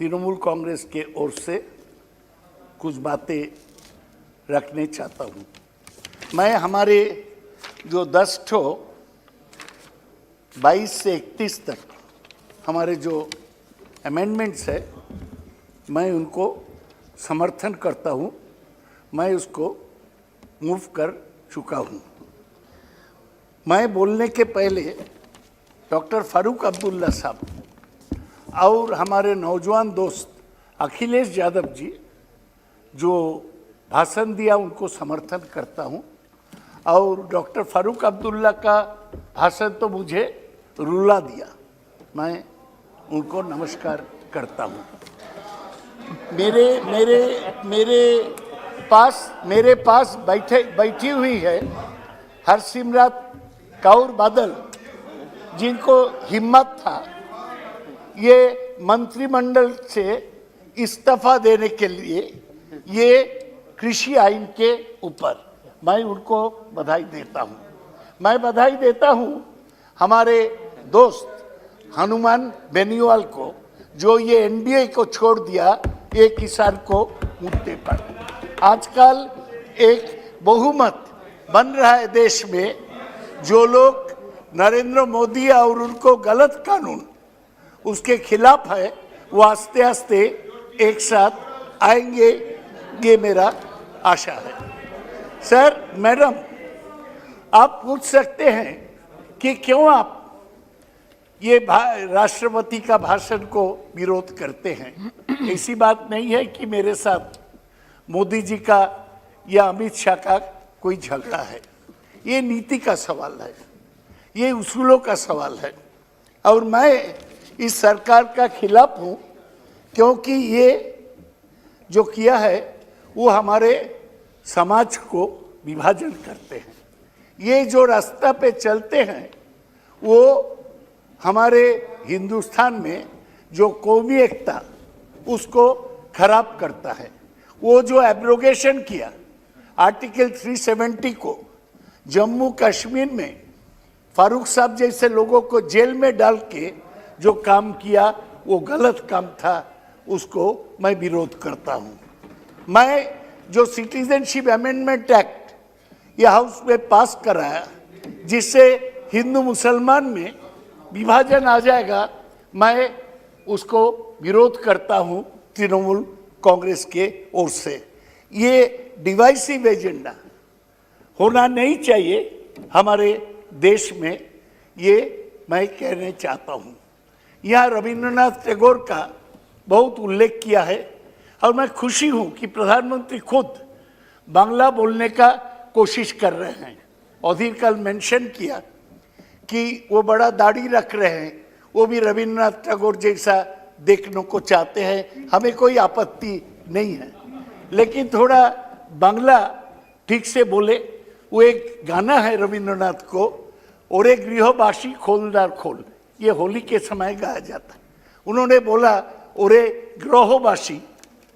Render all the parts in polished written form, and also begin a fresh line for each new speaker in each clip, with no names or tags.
तृणमूल कांग्रेस के ओर से कुछ बातें रखने चाहता हूँ। मैं हमारे जो 10 ठो 22 से 31 तक हमारे जो अमेंडमेंट्स है, मैं उनको समर्थन करता हूँ। मैं उसको मूव कर चुका हूँ। मैं बोलने के पहले डॉक्टर फारूक अब्दुल्ला साहब और हमारे नौजवान दोस्त अखिलेश यादव जी जो भाषण दिया उनको समर्थन करता हूं। और डॉक्टर फारूक अब्दुल्ला का भाषण तो मुझे रुला दिया, मैं उनको नमस्कार करता हूं। मेरे पास बैठी हुई है हरसिमरत कौर बादल, जिनको हिम्मत था ये मंत्रिमंडल से इस्तीफा देने के लिए ये कृषि आइन के ऊपर, मैं उनको बधाई देता हूँ। मैं बधाई देता हूँ हमारे दोस्त हनुमान बेनीवाल को, जो ये एनडीए को छोड़ दिया ये किसान को मुद्दे पर। आजकल एक बहुमत बन रहा है देश में, जो लोग नरेंद्र मोदी और उनको गलत कानून उसके खिलाफ है, वो आस्ते आस्ते एक साथ आएंगे, ये मेरा आशा है। सर, मैडम, आप पूछ सकते हैं कि क्यों आप ये राष्ट्रपति का भाषण को विरोध करते हैं। ऐसी बात नहीं है कि मेरे साथ मोदी जी का या अमित शाह का कोई झगड़ा है। ये नीति का सवाल है, ये उसूलों का सवाल है। और मैं इस सरकार का खिलाफ हूँ क्योंकि ये जो किया है वो हमारे समाज को विभाजन करते हैं। ये जो रास्ता पे चलते हैं वो हमारे हिंदुस्तान में जो कौमी एकता उसको खराब करता है। वो जो एब्रोगेशन किया आर्टिकल 370 को, जम्मू कश्मीर में फारूक साहब जैसे लोगों को जेल में डाल के जो काम किया वो गलत काम था, उसको मैं विरोध करता हूँ। मैं जो सिटीजनशिप अमेंडमेंट एक्ट ये हाउस में पास कराया, जिससे हिंदू मुसलमान में विभाजन आ जाएगा, मैं उसको विरोध करता हूँ तृणमूल कांग्रेस के ओर से। ये डिवाइसिव एजेंडा होना नहीं चाहिए हमारे देश में, ये मैं कहने चाहता हूँ। यहाँ रविंद्रनाथ टैगोर का बहुत उल्लेख किया है और मैं खुशी हूँ कि प्रधानमंत्री खुद बांग्ला बोलने का कोशिश कर रहे हैं। अधीर कल मेंशन किया कि वो बड़ा दाढ़ी रख रहे हैं, वो भी रविंद्रनाथ टैगोर जैसा देखने को चाहते हैं। हमें कोई आपत्ति नहीं है, लेकिन थोड़ा बांग्ला ठीक से बोले। वो एक गाना है रविंद्रनाथ को, ओरे गृहवासी खोलदार खोल, ये होली के समय गाया जाता है। उन्होंने बोला ओरे ग्रहवासी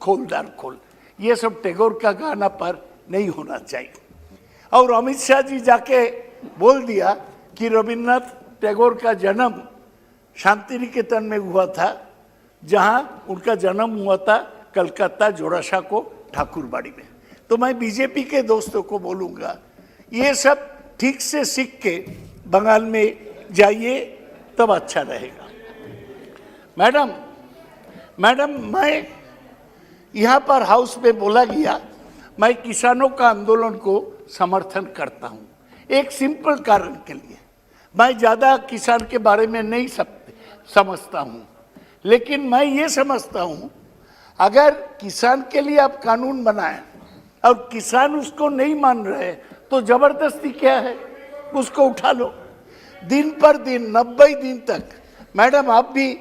खोलदार खोल, ये सब टैगोर का गाना पर नहीं होना चाहिए। और अमित शाह जी जाके बोल दिया कि रविंद्रनाथ टैगोर का जन्म शांति निकेतन में हुआ था, जहाँ उनका जन्म हुआ था कलकत्ता जोराशा को ठाकुरबाड़ी में। तो मैं बीजेपी के दोस्तों को बोलूँगा, ये सब ठीक से सीख के बंगाल में जाइए, तब अच्छा रहेगा। मैडम, मैं यहाँ पर हाउस में बोला गया, मैं किसानों का आंदोलन को समर्थन करता हूँ एक सिंपल कारण के लिए। मैं ज़्यादा किसान के बारे में नहीं समझता हूँ, लेकिन मैं ये समझता हूँ अगर किसान के लिए आप कानून बनाएं और किसान उसको नहीं मान रहे तो जबरदस्ती क्या है, उसको उठा लो। दिन पर दिन 90 दिन तक, मैडम आप भी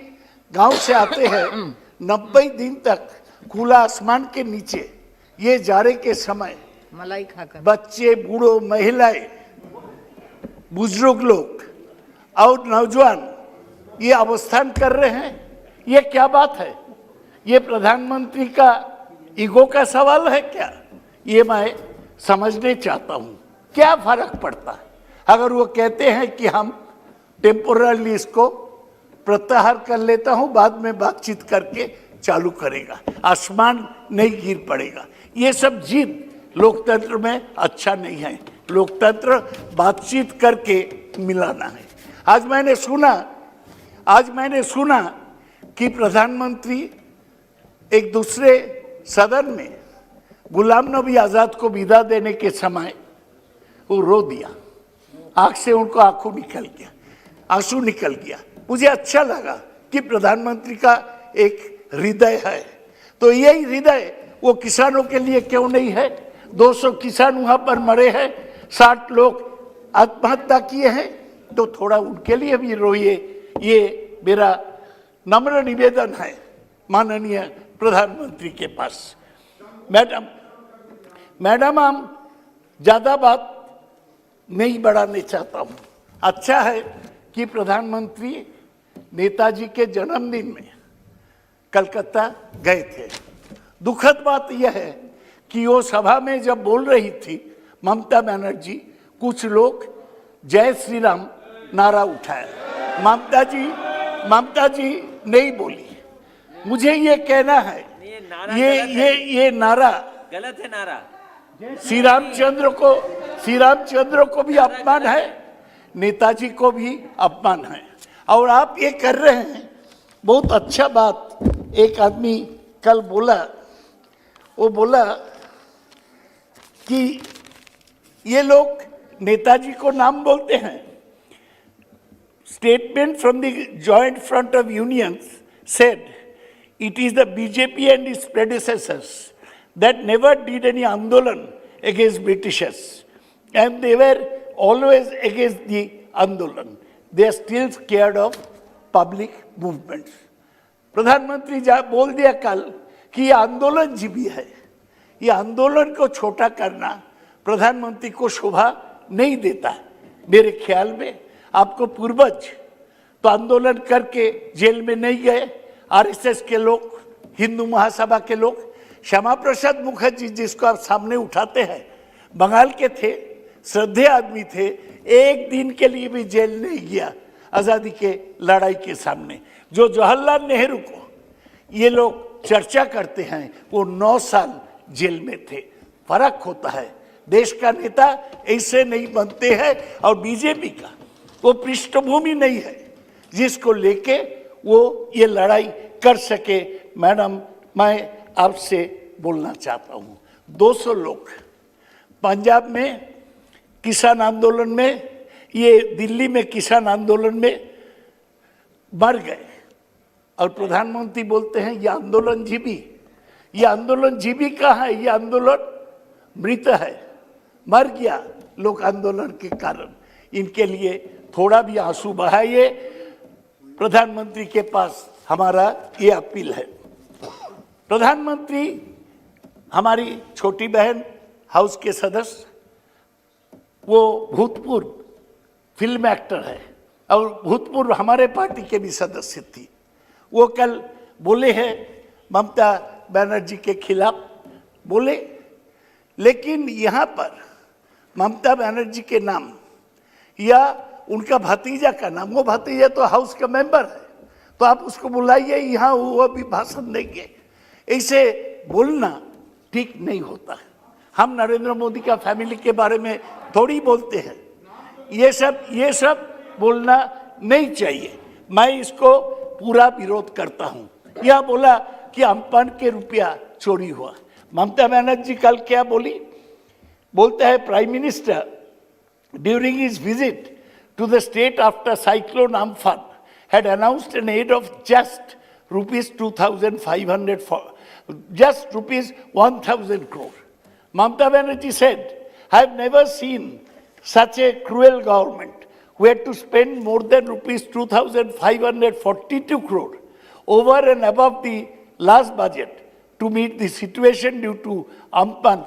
गांव से आते हैं, 90 दिन तक खुला आसमान के नीचे ये जाड़े के समय मलाई खाकर बच्चे, बूढ़ों, महिलाएं, बुजुर्ग लोग और नौजवान ये अवस्थान कर रहे हैं। ये क्या बात है? ये प्रधानमंत्री का ईगो का सवाल है क्या? ये मैं समझने चाहता हूँ। क्या फर्क पड़ता है अगर वो कहते हैं कि हम टेम्पोरली इसको प्रत्याहार कर लेता हूँ, बाद में बातचीत करके चालू करेगा, आसमान नहीं गिर पड़ेगा। ये सब जिद लोकतंत्र में अच्छा नहीं है। लोकतंत्र बातचीत करके मिलाना है। आज मैंने सुना कि प्रधानमंत्री एक दूसरे सदन में गुलाम नबी आजाद को विदा देने के समय वो रो दिया, आंख से उनको आंसू निकल गया। मुझे अच्छा लगा कि प्रधानमंत्री का एक हृदय है, तो यही हृदय वो किसानों के लिए क्यों नहीं है? 200 किसान वहां पर मरे हैं, 60 लोग आत्महत्या किए हैं, तो थोड़ा उनके लिए भी रोइए। ये मेरा नम्र निवेदन है माननीय प्रधानमंत्री के पास। मैडम हम ज्यादा बात नहीं बढ़ाने चाहता हूं। अच्छा है कि प्रधानमंत्री नेताजी के जन्मदिन में कलकत्ता गए थे। दुखद बात यह है कि वो सभा में जब बोल रही थी ममता बनर्जी, कुछ लोग जय श्री राम नारा उठाया। ममता जी नहीं बोली। मुझे ये कहना है ये नारा
गलत है। नारा
श्री रामचंद्र को भी अपमान है, नेताजी को भी अपमान है। और आप ये कर रहे हैं। बहुत अच्छा बात एक आदमी कल बोला, वो बोला कि ये लोग नेताजी को नाम बोलते हैं। Statement from the Joint Front of Unions said it is the BJP and its predecessors that never did any andolan against Britishers, and they were always against the andolan. They are still scared of public movements. प्रधानमंत्री बोल दिया कल कि ये आंदोलन जीवी है। ये आंदोलन को छोटा करना प्रधानमंत्री को शोभा नहीं देता। मेरे ख्याल में आपको पूर्वज तो आंदोलन करके जेल में नहीं गए। आरएसएस के लोग, हिंदू महासभा के लोग, श्यामा प्रसाद मुखर्जी जिसको आप सामने उठाते हैं, बंगाल के थे, श्रद्धेय आदमी थे, एक दिन के लिए भी जेल नहीं गया आजादी के लड़ाई के सामने। जो जवाहरलाल नेहरू को ये लोग चर्चा करते हैं वो 9 साल जेल में थे। फर्क होता है। देश का नेता ऐसे नहीं बनते हैं। और बीजेपी का वो पृष्ठभूमि नहीं है जिसको लेके वो ये लड़ाई कर सके। मैडम, मैं आपसे बोलना चाहता हूँ, 200 लोग पंजाब में किसान आंदोलन में, ये दिल्ली में किसान आंदोलन में मर गए और प्रधानमंत्री बोलते हैं ये आंदोलन जीवी। ये आंदोलन जीवी कहाँ है? ये आंदोलन मृत है, मर गया लोग आंदोलन के कारण। इनके लिए थोड़ा भी आंसू बहाइए। प्रधानमंत्री के पास हमारा ये अपील है। प्रधानमंत्री हमारी छोटी बहन हाउस के सदस्य, वो भूतपूर्व फिल्म एक्टर है और भूतपूर्व हमारे पार्टी के भी सदस्य थी। वो कल बोले हैं ममता बनर्जी के खिलाफ बोले, लेकिन यहाँ पर ममता बनर्जी के नाम या उनका भतीजा का नाम, वो भतीजा तो हाउस का मेंबर है, तो आप उसको बुलाइए, यहाँ वो भी भाषण देंगे। ऐसे बोलना ठीक नहीं होता है। हम नरेंद्र मोदी का फैमिली के बारे में थोड़ी बोलते हैं। ये सब बोलना नहीं चाहिए। मैं इसको पूरा विरोध करता हूँ। यह बोला कि अम्पन के रुपया चोरी हुआ। ममता बनर्जी कल क्या बोली? बोलता है prime minister during his visit to the state after cyclone Amphan had announced an aid of just rupees 2,500 just rupees 1,000 crore. Mamata Banerjee said, I have never seen such a cruel government who had to spend more than rupees 2,542 crore over and above the last budget to meet the situation due to Amphan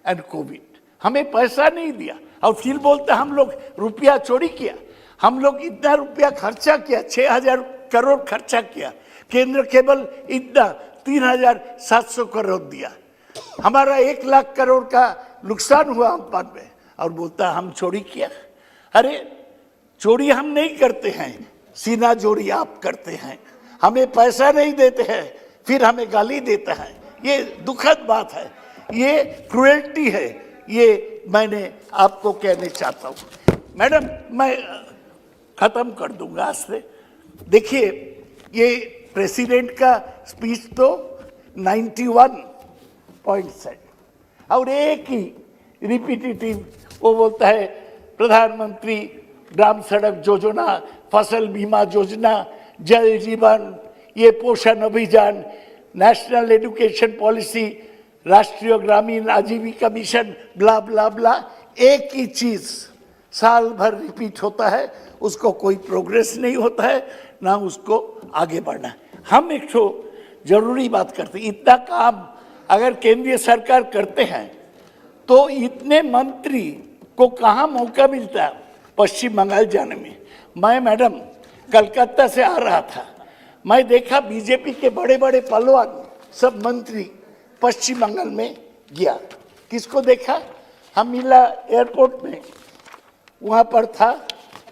and COVID. हमें पैसा नहीं दिया और फिर बोलते हम लोग रुपया चोरी किया। हम लोग इतना रुपया खर्चा किया, 6,000 करोड़ खर्चा किया। केंद्र केवल इतना 3,700 करोड़ दिया। हमारा 1 लाख करोड़ का नुकसान हुआ अम्पन में और बोलता हम चोरी किया। अरे चोरी हम नहीं करते हैं, सीना चोरी आप करते हैं। हमें पैसा नहीं देते हैं, फिर हमें गाली देता है। ये दुखद बात है, ये क्रूएल्टी है, ये मैंने आपको कहने चाहता हूँ। मैडम, मैं खत्म कर दूंगा आज से। देखिए, ये प्रेसिडेंट का स्पीच तो 91 पॉइंट्स है और एक ही रिपीटेटिव वो बोलता है प्रधानमंत्री ग्राम सड़क योजना, फसल बीमा योजना, जल जीवन, ये पोषण अभियान, नेशनल एजुकेशन पॉलिसी, राष्ट्रीय ग्रामीण आजीविका मिशन, ब्ला ब्ला ब्ला। एक ही चीज साल भर रिपीट होता है, उसको कोई प्रोग्रेस नहीं होता है, ना उसको आगे बढ़ना है। हम एक तो जरूरी बात करते हैं, इतना काम अगर केंद्रीय सरकार करते हैं तो इतने मंत्री को कहाँ मौका मिलता है पश्चिम बंगाल जाने में। मैं मैडम कलकत्ता से आ रहा था, मैं देखा बीजेपी के बड़े बड़े पहलवान सब मंत्री पश्चिम बंगाल में गया। किसको देखा? हम मिला एयरपोर्ट में, वहाँ पर था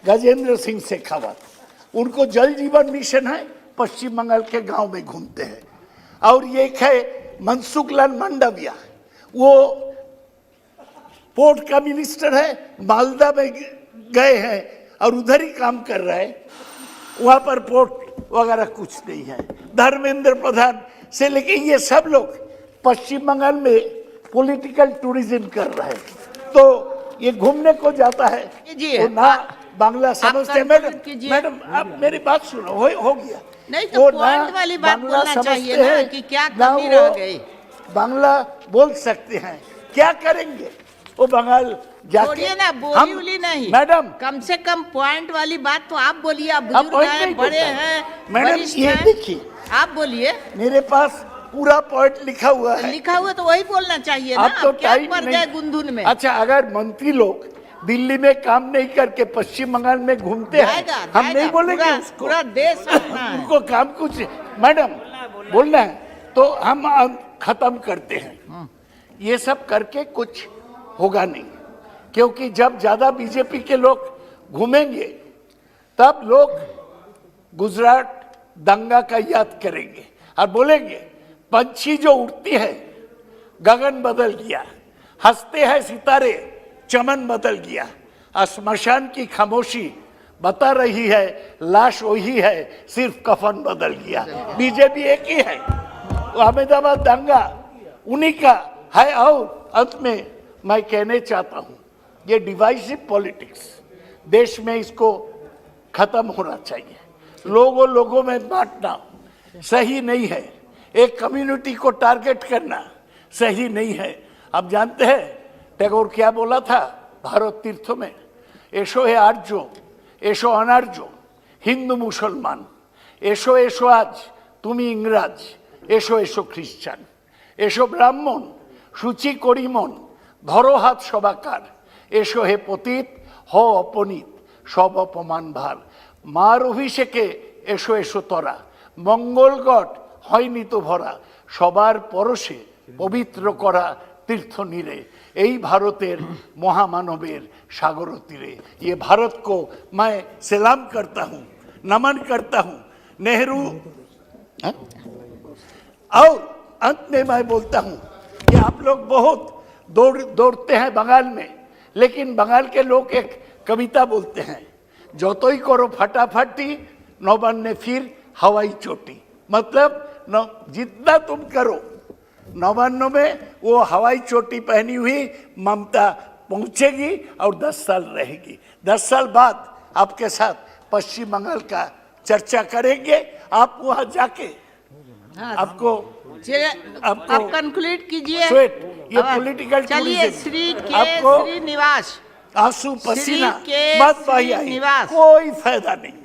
गजेंद्र सिंह शेखावत। उनको जल जीवन मिशन है, पश्चिम बंगाल के गांव में घूमते हैं। और ये है मनसुख लाल मांडविया, वो पोर्ट का मिनिस्टर है, मालदा में गए हैं और उधर ही काम कर रहे हैं। वहाँ पर पोर्ट वगैरह कुछ नहीं है। धर्मेंद्र प्रधान से लेके ये सब लोग पश्चिम बंगाल में पॉलिटिकल टूरिज्म कर रहे हैं। तो ये घूमने को जाता है तो ना बांग्ला समझते। मैडम आप मेरी बात सुनो, हो गया
नहीं तो पॉइंट वाली बात बोलना चाहिए ना कि क्या कमी रह गई।
बांग्ला बोल सकते हैं, क्या करेंगे वो बंगाल जाके
ना बोली नहीं
मैडम।
कम से कम पॉइंट वाली बात तो आप बोलिए, आप बुजुर्ग हैं, बड़े हैं
मैडम। ये देखिए,
आप बोलिए।
मेरे पास पूरा पॉइंट लिखा हुआ है।
लिखा हुआ तो वही बोलना चाहिए ना।
तो
क्या पड़ गए गुंधुन में?
अच्छा, अगर मंत्री लोग दिल्ली में काम नहीं करके पश्चिम बंगाल में घूमते हैं, हम नहीं बोलेंगे उसको।
पूरा देश
उनको काम कुछ मैडम बोलना है तो हम खत्म करते हैं। ये सब करके कुछ होगा नहीं, क्योंकि जब ज्यादा बीजेपी के लोग घूमेंगे तब लोग गुजरात दंगा का याद करेंगे और बोलेंगे पंछी जो उड़ती है गगन बदल गया, हंसते हैं सितारे चमन बदल गया, श्मशान की खामोशी बता रही है लाश वही है, सिर्फ कफन बदल गया। बीजेपी एक ही है, अहमदाबाद दंगा उन्हीं का है। और अंत में मैं कहने चाहता हूं, ये डिवाइसिव पॉलिटिक्स देश में इसको खत्म होना चाहिए। लोगों में बांटना सही नहीं है, एक कम्युनिटी को टारगेट करना सही नहीं है। आप जानते हैं टैगोर क्या बोला था भारत तीर्थों में? एसो है आर्य, एसो अनार्य, हिंदू मुसलमान, एसो एसो आज तुमी इंग्राज, एसो एसो ख्रिस्टान, एसो ब्राह्मण सूचि करी मन, धरो हाथ सबाकार, एसो हे पतित हो अपनीत सब अपमान भार, मार अभिषेके एसो एसो तरा, मंगल गट হয়নি তো ভরা, সবার পরশে পবিত্র করা तीर्थ नीरे, यही भारतेर महामानवेर सागर तीरे। ये भारत को मैं सलाम करता हूँ, नमन करता हूँ। नेहरू और अंत में मैं बोलता हूँ कि आप लोग बहुत दौड़ते हैं बंगाल में, लेकिन बंगाल के लोग एक कविता बोलते हैं, যতই करो फटाफटी नौबन्ने फिर हवाई चोटी। मतलब जितना तुम करो, 99 में वो हवाई चोटी पहनी हुई ममता पहुंचेगी और 10 साल रहेगी। 10 साल बाद आपके साथ पश्चिम बंगाल का चर्चा करेंगे। आप वहां जाके आपको
आप कंक्लूड कीजिए।
ये पॉलिटिकल
चलिए, श्री निवास
आंसू पसीना मत बहाइए, कोई फायदा नहीं।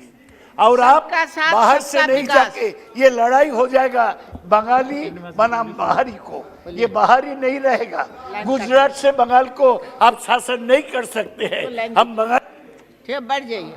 और आप बाहर से नहीं जाके, ये लड़ाई हो जाएगा बंगाली बनाम बाहरी को, ये बाहरी नहीं रहेगा। गुजरात से बंगाल को आप शासन नहीं कर सकते हैं। हम बंगाल
बढ़ जाइए।